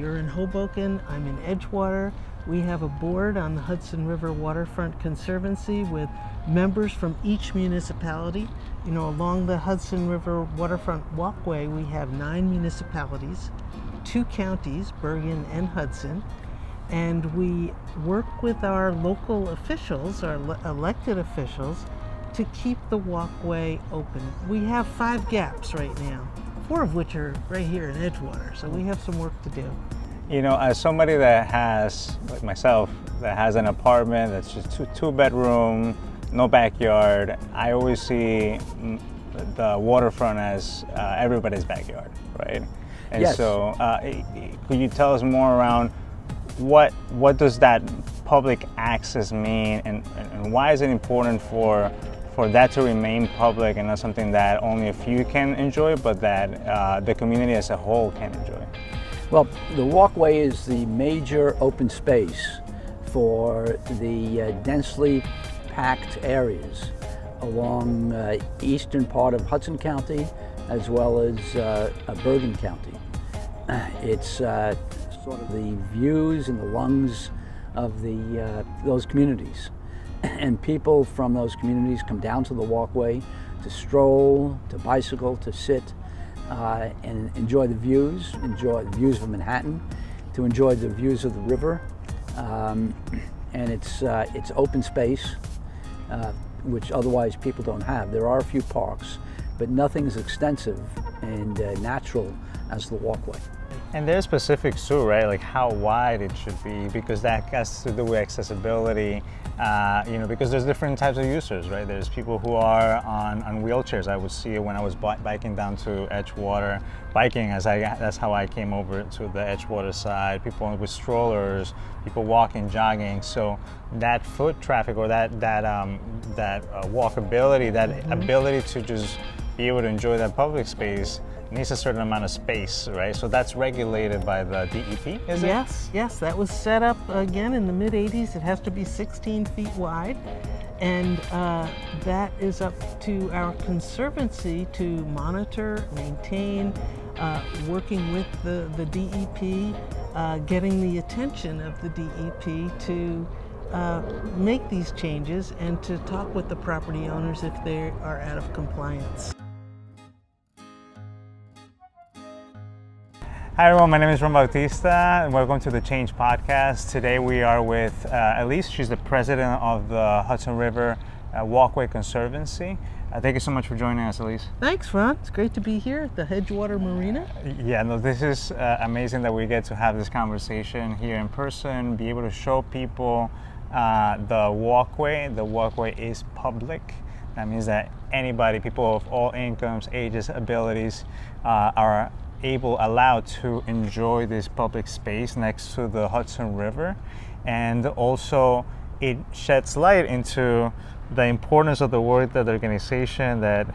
You're in Hoboken, I'm in Edgewater. We have a board on the Hudson River Waterfront Conservancy with members from each municipality. You know, along the Hudson River Waterfront Walkway, we have 9 municipalities, 2 counties, Bergen and Hudson, and we work with our local officials, our elected officials, to keep the walkway open. We have 5 gaps right now, 4 of which are right here in Edgewater, so we have some work to do. You know, as somebody that has, like myself, that has an apartment that's just two bedroom, no backyard, I always see the waterfront as everybody's backyard, right? And yes. So, could you tell us more around what does that public access mean, and why is it important for that to remain public and not something that only a few can enjoy, but that the community as a whole can enjoy? Well, the walkway is the major open space for the densely packed areas along eastern part of Hudson County as well as Bergen County. It's sort of the views and the lungs of those communities. And people from those communities come down to the walkway to stroll, to bicycle, to sit, and enjoy the views of Manhattan, to enjoy the views of the river. And it's open space, which otherwise people don't have. There are a few parks, but nothing as extensive and natural as the walkway. And there's specifics too, right? Like how wide it should be, because that has to do with accessibility. You know, because there's different types of users, right? There's people who are on wheelchairs. I would see it when I was biking down to Edgewater. That's how I came over to the Edgewater side. People with strollers, people walking, jogging. So that foot traffic or that walkability, that ability to just be able to enjoy that public space needs a certain amount of space, right? So that's regulated by the DEP, is it? Yes, that was set up again in the mid-'80s. It has to be 16 feet wide, and that is up to our conservancy to monitor, maintain, working with the DEP, getting the attention of the DEP to make these changes and to talk with the property owners if they are out of compliance. Hi everyone, my name is Ron Bautista and welcome to the Change Podcast. Today we are with Elise. She's the president of the Hudson River Walkway Conservancy. Thank you so much for joining us, Elise. Thanks, Ron. It's great to be here at the Edgewater Marina. Yeah, no, this is amazing that we get to have this conversation here in person, be able to show people the walkway. The walkway is public. That means that anybody, people of all incomes, ages, abilities are allowed to enjoy this public space next to the Hudson River. And also it sheds light into the importance of the work that the organization that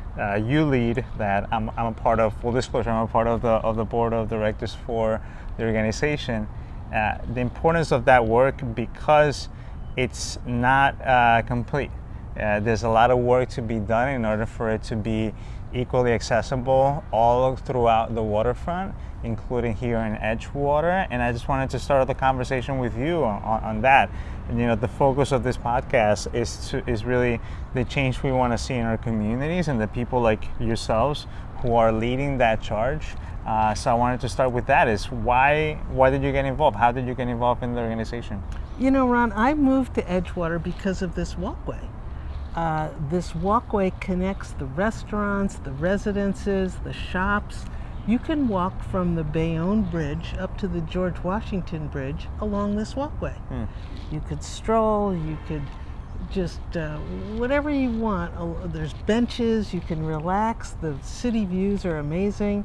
you lead, that I'm a part of. Full disclosure, I'm a part of the board of directors for the organization. The importance of that work, because it's not complete. There's a lot of work to be done in order for it to be equally accessible all throughout the waterfront, including here in Edgewater. And I just wanted to start the conversation with you on that. And you know, the focus of this podcast is really the change we want to see in our communities and the people like yourselves who are leading that charge. So I wanted to start with that. Is why did you get involved? How did you get involved in the organization? You know, Ron, I moved to Edgewater because of this walkway. This walkway connects the restaurants, the residences, the shops. You can walk from the Bayonne Bridge up to the George Washington Bridge along this walkway. You could stroll, you could just whatever you want. There's benches, you can relax. The city views are amazing.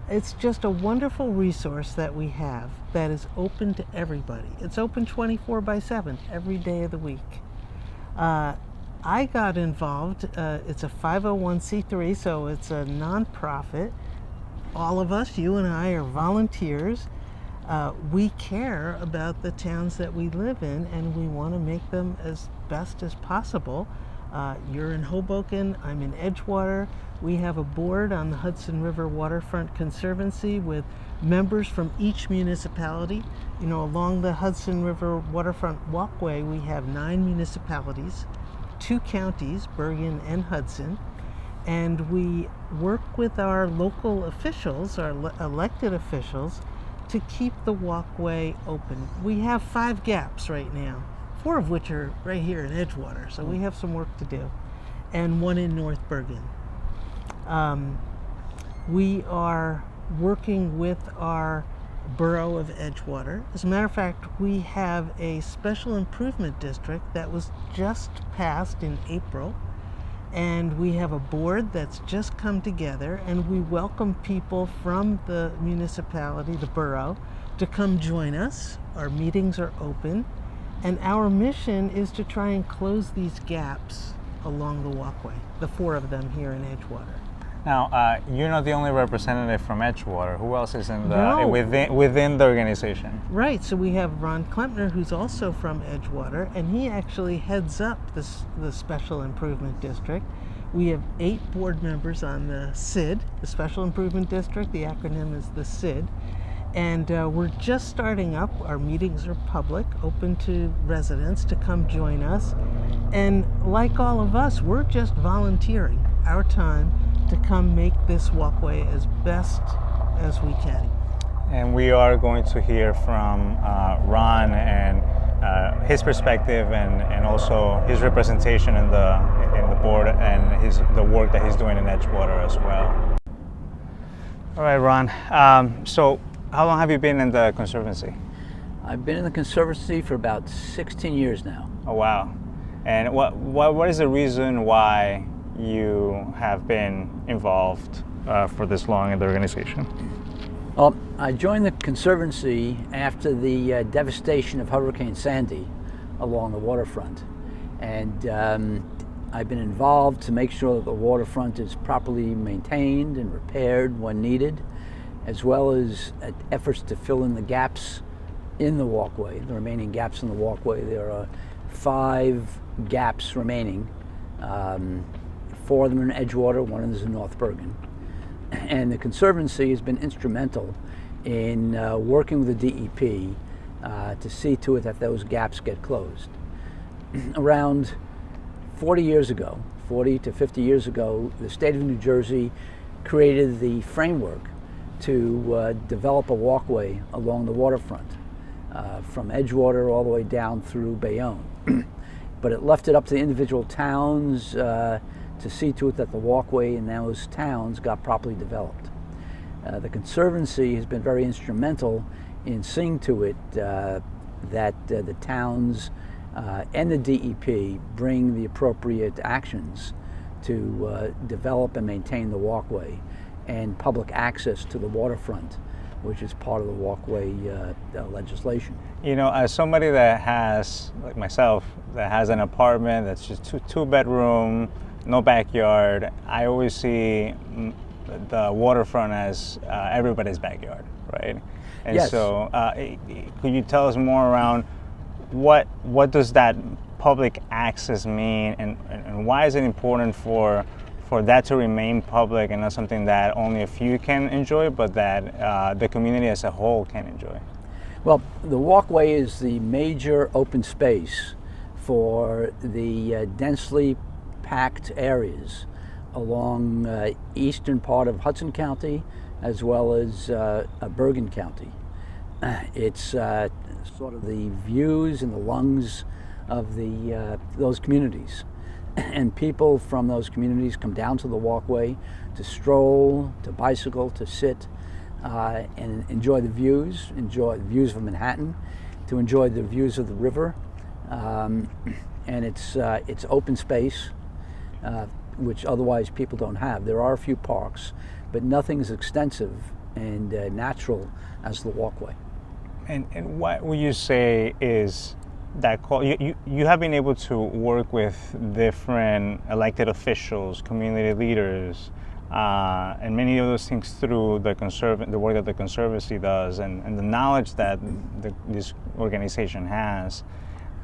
It's just a wonderful resource that we have that is open to everybody. It's open 24/7 every day of the week. I got involved. It's a 501c3, so it's a nonprofit. All of us, you and I, are volunteers. We care about the towns that we live in, and we want to make them as best as possible. You're in Hoboken, I'm in Edgewater. We have a board on the Hudson River Waterfront Conservancy with members from each municipality. You know, along the Hudson River Waterfront Walkway, we have 9 municipalities, 2 counties, Bergen and Hudson, and we work with our local officials, our elected officials, to keep the walkway open. We have 5 gaps right now, 4 of which are right here in Edgewater, so we have some work to do, and 1 in North Bergen. We are working with our borough of Edgewater. As a matter of fact, we have a special improvement district that was just passed in April, and we have a board that's just come together, and we welcome people from the municipality, the borough, to come join us. Our meetings are open, and our mission is to try and close these gaps along the walkway, the 4 of them here in Edgewater. Now, you're not the only representative from Edgewater. Who else is in the No. within the organization? Right, so we have Ron Klempner, who's also from Edgewater, and he actually heads up the Special Improvement District. We have 8 board members on the SID, the Special Improvement District. The acronym is the SID. And we're just starting up. Our meetings are public, open to residents to come join us. And like all of us, we're just volunteering our time to come make this walkway as best as we can. And we are going to hear from Ron and his perspective and also his representation in the board and the work that he's doing in Edgewater as well. All right, Ron. So how long have you been in the Conservancy? I've been in the Conservancy for about 16 years now. Oh, wow. And what is the reason why you have been involved for this long in the organization? Well, I joined the Conservancy after the devastation of Hurricane Sandy along the waterfront. And I've been involved to make sure that the waterfront is properly maintained and repaired when needed, as well as efforts to fill in the gaps in the walkway, the remaining gaps in the walkway. There are 5 gaps remaining. 4 of them are in Edgewater, 1 is in North Bergen. And the Conservancy has been instrumental in working with the DEP to see to it that those gaps get closed. Around 40 to 50 years ago, the state of New Jersey created the framework to develop a walkway along the waterfront from Edgewater all the way down through Bayonne. But it left it up to the individual towns to see to it that the walkway in those towns got properly developed. The Conservancy has been very instrumental in seeing to it that the towns and the DEP bring the appropriate actions to develop and maintain the walkway and public access to the waterfront, which is part of the walkway legislation. You know, as somebody that has, like myself, that has an apartment that's just two bedroom, no backyard, I always see the waterfront as everybody's backyard, right? And yes. So, could you tell us more around what does that public access mean, and why is it important for that to remain public and not something that only a few can enjoy, but that the community as a whole can enjoy? Well, the walkway is the major open space for the densely packed areas along eastern part of Hudson County as well as Bergen County. It's sort of the views and the lungs of those communities. And people from those communities come down to the walkway to stroll, to bicycle, to sit, and enjoy the views of Manhattan, to enjoy the views of the river. And it's open space, which otherwise people don't have. There are a few parks, but nothing as extensive and natural as the walkway. And what would you say is that call? You have been able to work with different elected officials, community leaders, and many of those things through the work that the Conservancy does, and the knowledge that this organization has.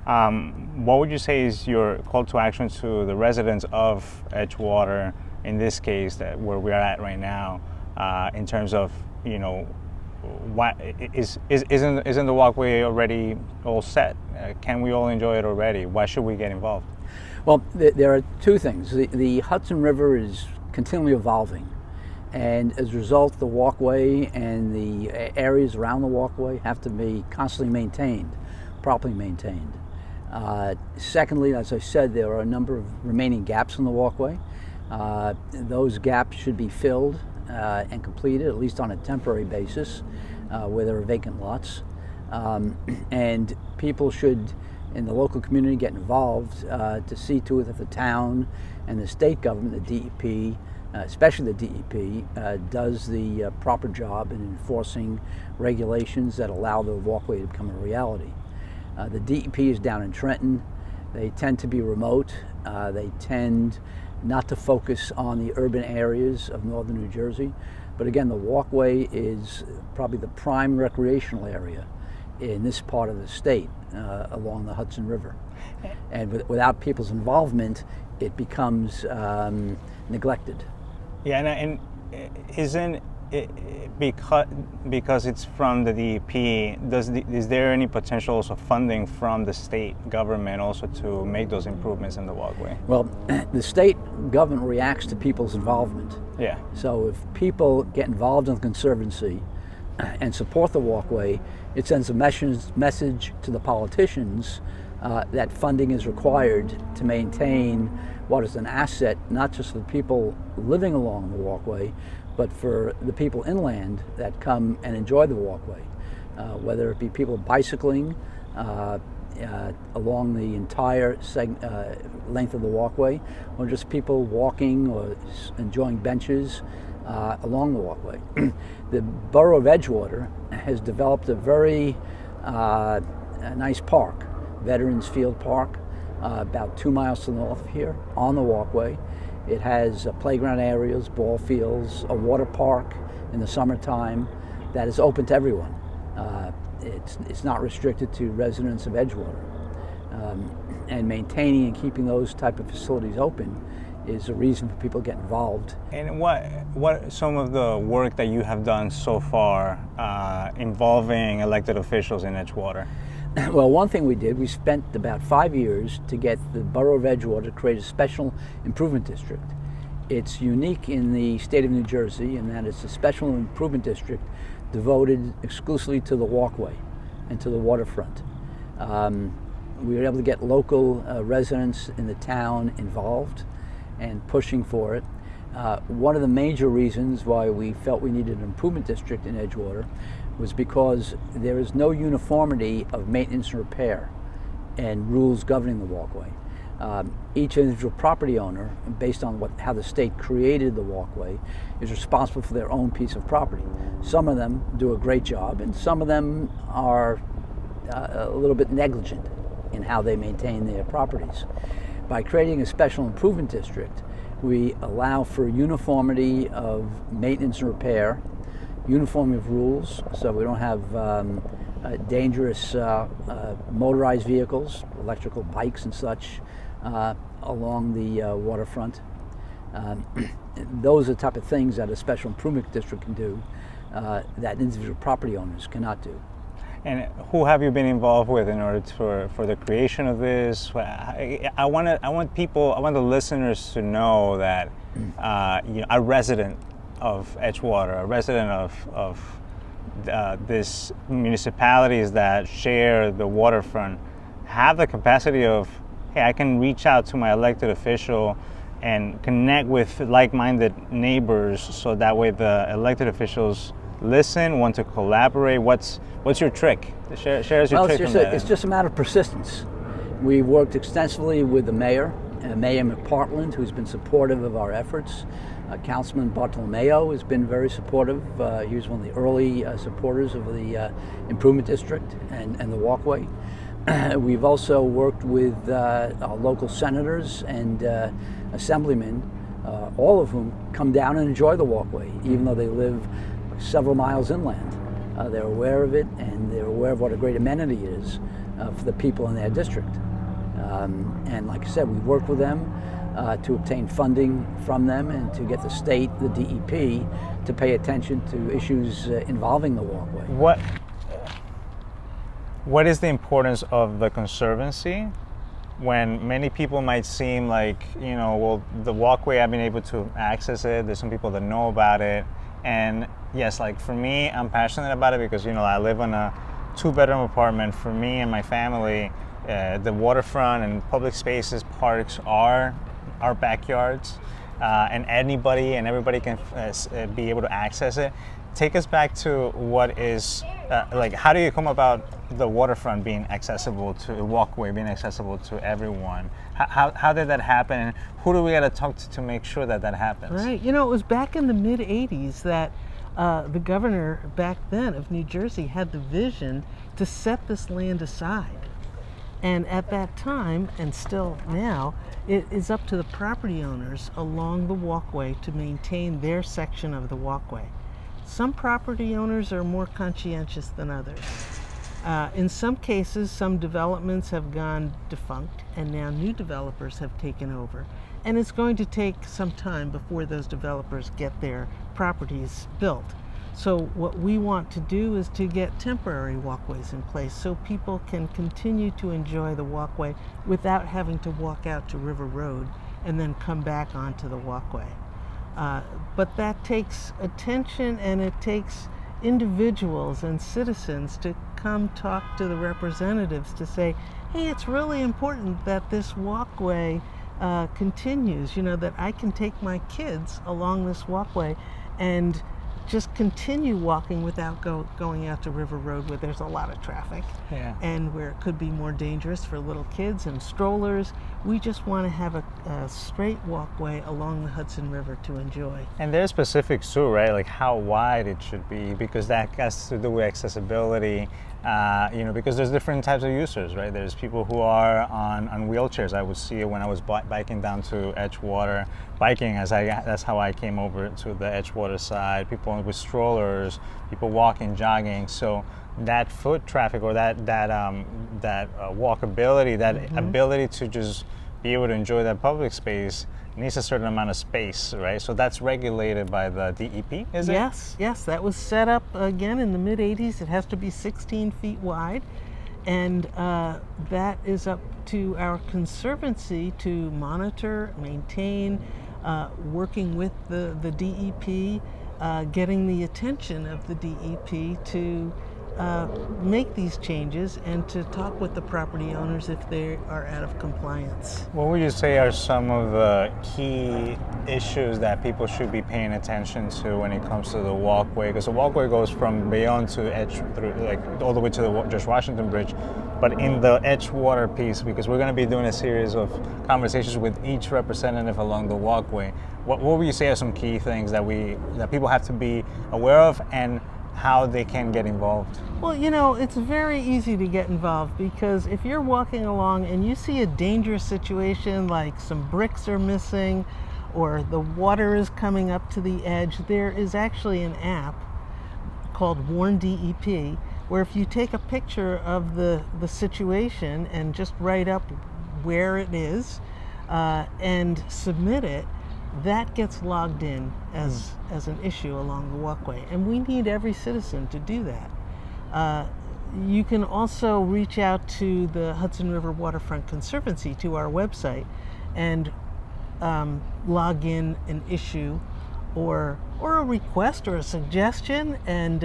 What would you say is your call to action to the residents of Edgewater, in this case, that where we are at right now, in terms of, why isn't the walkway already all set? Can we all enjoy it already? Why should we get involved? Well, there are two things. The Hudson River is continually evolving, and as a result, the walkway and the areas around the walkway have to be constantly maintained, properly maintained. Secondly, as I said, there are a number of remaining gaps in the walkway. Those gaps should be filled and completed, at least on a temporary basis, where there are vacant lots. And people should, in the local community, get involved to see to it that the town and the state government, the DEP, especially the DEP, does the proper job in enforcing regulations that allow the walkway to become a reality. The DEP is down in Trenton. They tend to be remote. They tend not to focus on the urban areas of northern New Jersey. But again, the walkway is probably the prime recreational area in this part of the state along the Hudson River. And without people's involvement, it becomes neglected. Yeah, and isn't it, because it's from the DEP, is there any potential also funding from the state government also to make those improvements in the walkway? Well, the state government reacts to people's involvement. Yeah. So if people get involved in the Conservancy and support the walkway, it sends a message to the politicians that funding is required to maintain what is an asset, not just for the people living along the walkway, but for the people inland that come and enjoy the walkway, whether it be people bicycling along the entire length of the walkway, or just people walking or enjoying benches along the walkway. The borough of Edgewater has developed a very nice park, Veterans Field Park, about 2 miles to the north of here, on the walkway. It has playground areas, ball fields, a water park in the summertime that is open to everyone. It's not restricted to residents of Edgewater. And maintaining and keeping those type of facilities open is a reason for people to get involved. And what some of the work that you have done so far involving elected officials in Edgewater? Well, one thing we did, we spent about 5 years to get the borough of Edgewater to create a special improvement district. It's unique in the state of New Jersey in that it's a special improvement district devoted exclusively to the walkway and to the waterfront. We were able to get local residents in the town involved and pushing for it. One of the major reasons why we felt we needed an improvement district in Edgewater was because there is no uniformity of maintenance and repair and rules governing the walkway. Each individual property owner, based on how the state created the walkway, is responsible for their own piece of property. Some of them do a great job, and some of them are a little bit negligent in how they maintain their properties. By creating a special improvement district, we allow for uniformity of maintenance and repair, uniformity of rules, so we don't have dangerous motorized vehicles, electrical bikes and such, along the waterfront. Those are the type of things that a special improvement district can do that individual property owners cannot do. And who have you been involved with in order for the creation of this? I want the listeners to know that a resident of Edgewater, a resident of this municipalities that share the waterfront, have the capacity of, hey, I can reach out to my elected official and connect with like-minded neighbors, so that way the elected officials listen, want to collaborate. What's your trick? Share us your trick. It's just a matter of persistence. We worked extensively with the mayor, Mayor McPartland, who's been supportive of our efforts. Councilman Bartolomeo has been very supportive. He was one of the early supporters of the improvement district and the walkway. We've also worked with our local senators and assemblymen, all of whom come down and enjoy the walkway, even though they live several miles inland. They're aware of it, and they're aware of what a great amenity it is for the people in their district. And like I said, we work with them to obtain funding from them and to get the state, the DEP, to pay attention to issues involving the walkway. What is the importance of the Conservancy when many people might seem like, well, the walkway, I've been able to access it, there's some people that know about it, and yes, like for me, I'm passionate about it because, I live in a 2-bedroom apartment. For me and my family, the waterfront and public spaces, parks are our backyards, and anybody and everybody can be able to access it. Take us back to what is, how do you come about the waterfront being accessible to the walkway, being accessible to everyone? How did that happen, and who do we got to talk to make sure that happens? Right. It was back in the mid-'80s that the governor back then of New Jersey had the vision to set this land aside. And at that time, and still now, it is up to the property owners along the walkway to maintain their section of the walkway. Some property owners are more conscientious than others. In some cases, some developments have gone defunct, and now new developers have taken over. And it's going to take some time before those developers get their properties built. So what we want to do is to get temporary walkways in place so people can continue to enjoy the walkway without having to walk out to River Road and then come back onto the walkway. But that takes attention, and it takes individuals and citizens to come talk to the representatives to say, hey, it's really important that this walkway continues, that I can take my kids along this walkway and just continue walking without going out to River Road where there's a lot of traffic, and where it could be more dangerous for little kids and strollers. We just want to have a straight walkway along the Hudson River to enjoy. And there's specifics too, right? Like how wide it should be, because that has to do with accessibility. Because there's different types of users, right? There's people who are on wheelchairs. I would see it when I was biking down to Edgewater, that's how I came over to the Edgewater side. People with strollers, people walking, jogging. So that foot traffic, or that walkability, that ability to just be able to enjoy that public space needs a certain amount of space, right? So that's regulated by the DEP, is it? Yes, that was set up again in the mid-'80s. It has to be 16 feet wide, and that is up to our Conservancy to monitor, maintain, working with the DEP, getting the attention of the DEP to make these changes and to talk with the property owners if they are out of compliance. What would you say are some of the key issues that people should be paying attention to when it comes to the walkway? Because the walkway goes from beyond to edge, all the way to the George Washington Bridge. But in the Edgewater piece, because we're going to be doing a series of conversations with each representative along the walkway, what would you say are some key things that people have to be aware of, and how they can get involved? Well, it's very easy to get involved, because if you're walking along and you see a dangerous situation, like some bricks are missing or the water is coming up to the edge, there is actually an app called Warn DEP, where if you take a picture of the situation and just write up where it is and submit it, that gets logged in as an issue along the walkway, and we need every citizen to do that. You can also reach out to the Hudson River Waterfront Conservancy, to our website, and log in an issue or a request or a suggestion, and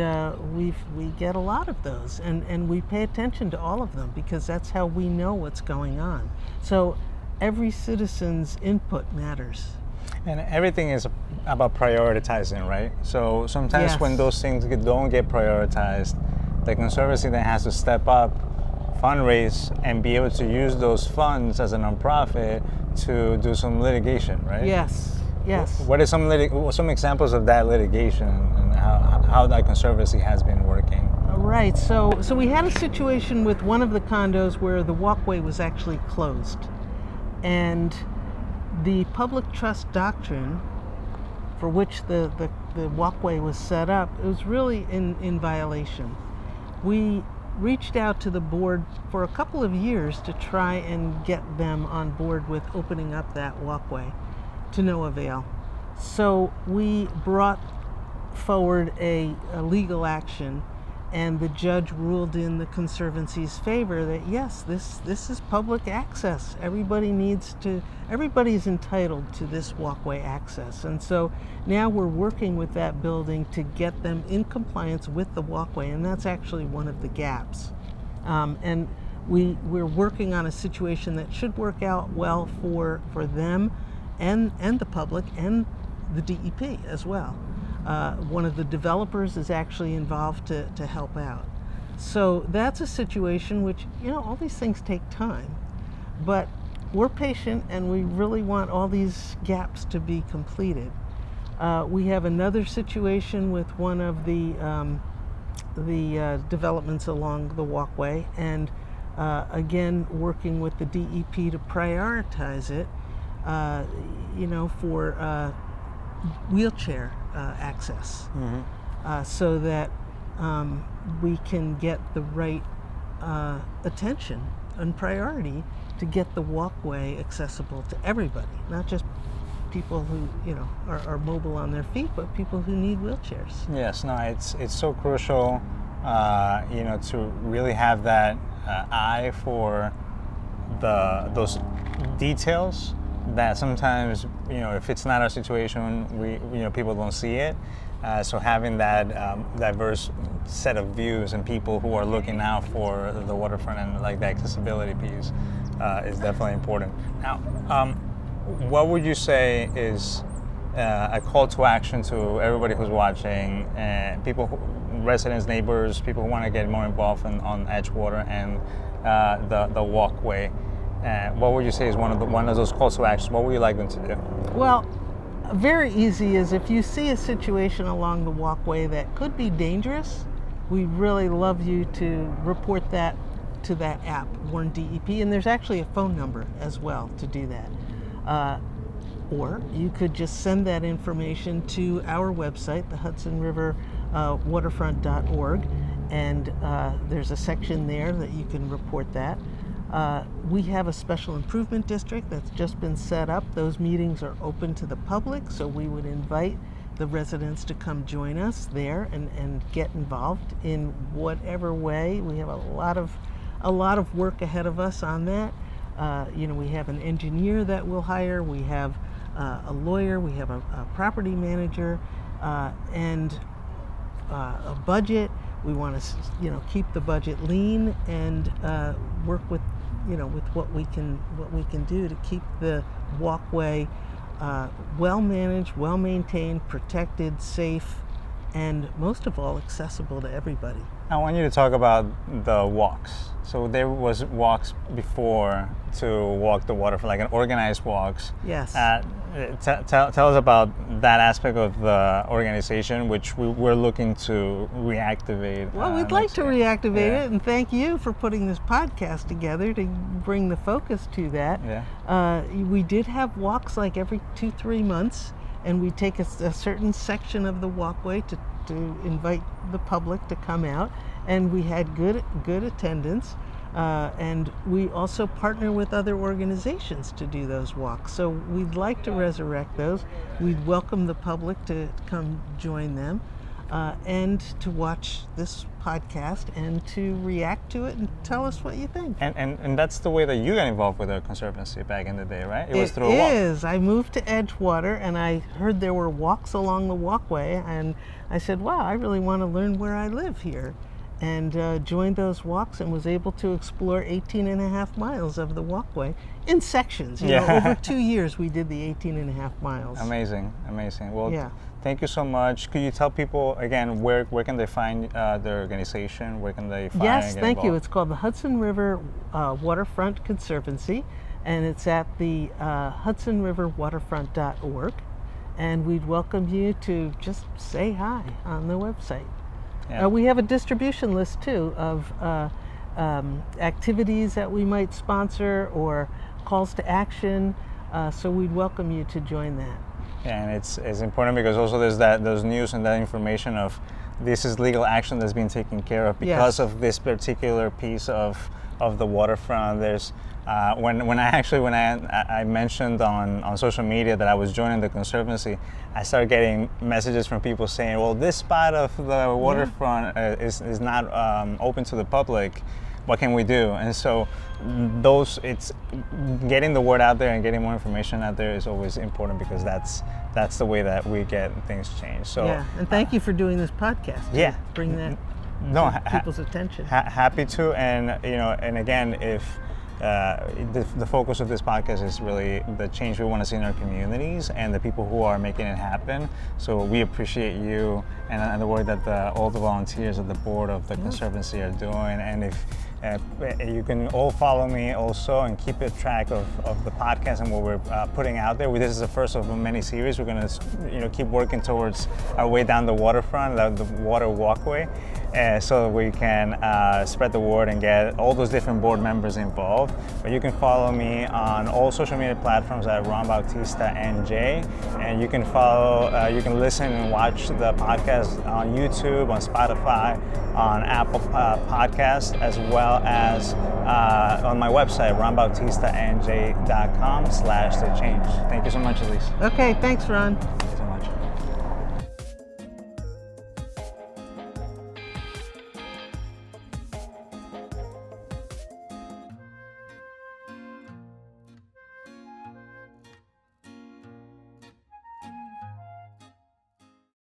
we get a lot of those, and we pay attention to all of them, because that's how we know what's going on. So every citizen's input matters. And everything is about prioritizing, right? So sometimes when those things don't get prioritized, the Conservancy then has to step up, fundraise, and be able to use those funds as a nonprofit to do some litigation, right? Yes. What are some examples of that litigation, and how that Conservancy has been working? Right. So we had a situation with one of the condos where the walkway was actually closed, and the public trust doctrine for which the walkway was set up, it was really in violation. We reached out to the board for a couple of years to try and get them on board with opening up that walkway, to no avail. So we brought forward a legal action, and the judge ruled in the Conservancy's favor that yes, this is public access. Everybody's entitled to this walkway access. And so now we're working with that building to get them in compliance with the walkway, and that's actually one of the gaps. And we're working on a situation that should work out well for them and the public and the DEP as well. One of the developers is actually involved to help out. So that's a situation which, all these things take time, but we're patient and we really want all these gaps to be completed. We have another situation with one of the developments along the walkway, and again, working with the DEP to prioritize it, for wheelchair access, so that we can get the right attention and priority to get the walkway accessible to everybody, not just people who are mobile on their feet, but people who need wheelchairs. Yes, no, it's so crucial, to really have that eye for those details that sometimes, if it's not our situation, people don't see it. So having that diverse set of views and people who are looking out for the waterfront and like the accessibility piece is definitely important. Now, what would you say is a call to action to everybody who's watching, residents, neighbors, people who want to get more involved on Edgewater and the walkway? What would you say is one of those calls to action? What would you like them to do? Well, very easy is if you see a situation along the walkway that could be dangerous, we really love you to report that to that app, Warn DEP, and there's actually a phone number as well to do that. Or you could just send that information to our website, the Hudson River Waterfront.org, and there's a section there that you can report that. We have a special improvement district that's just been set up. Those meetings are open to the public, so we would invite the residents to come join us there and get involved in whatever way. We have a lot of work ahead of us on that. We have an engineer that we'll hire. We have a lawyer. We have a property manager, and a budget. We want to, keep the budget lean and work with, with what we can do to keep the walkway well managed, well maintained, protected, safe, and most of all, accessible to everybody. I want you to talk about the walks. So there was walks before to walk the waterfront, like an organized walks. Yes. Tell us about that aspect of the organization, which we're looking to reactivate. Well, we'd like to reactivate it, and thank you for putting this podcast together to bring the focus to that. Yeah. We did have walks like every 2-3 months, and we take a certain section of the walkway to invite the public to come out, and we had good attendance. And we also partner with other organizations to do those walks. So we'd like to resurrect those. We'd welcome the public to come join them, and to watch this podcast and to react to it and tell us what you think. And that's the way that you got involved with the Conservancy back in the day, right? It was through a walk. It is. I moved to Edgewater and I heard there were walks along the walkway, and I said, wow, I really want to learn where I live here. And joined those walks and was able to explore 18.5 miles of the walkway in sections. Over 2 years we did the 18.5 miles. Amazing. Well, thank you so much. Could you tell people again where can they find the organization? Where can they find? Yes, and thank get you. involved? It's called the Hudson River Waterfront Conservancy, and it's at the HudsonRiverWaterfront.org. And we'd welcome you to just say hi on the website. Yeah. We have a distribution list too of activities that we might sponsor or calls to action. So we'd welcome you to join that. Yeah, and it's important because also there's those news and that information of this is legal action that's being taken care of because of this particular piece of the waterfront. There's when I mentioned on social media that I was joining the Conservancy, I started getting messages from people saying, well, this spot of the waterfront is not open to the public. What can we do? And so it's getting the word out there and getting more information out there is always important, because that's the way that we get things changed. So and thank you for doing this podcast. To bring that to people's attention. Happy to, and again, if the focus of this podcast is really the change we want to see in our communities and the people who are making it happen. So we appreciate you and the work that all the volunteers at the board of the Conservancy are doing. And if you can all follow me also and keep a track of the podcast and what we're putting out there. This is the first of many series. We're going to keep working towards our way down the waterfront, the water walkway, so that we can spread the word and get all those different board members involved. But you can follow me on all social media platforms at Ron Bautista NJ, and you can you can listen and watch the podcast on YouTube, on Spotify, on Apple Podcasts, as well as on my website, ronbautistanj.com/thechange. Thank you so much, Elise. Okay, thanks, Ron.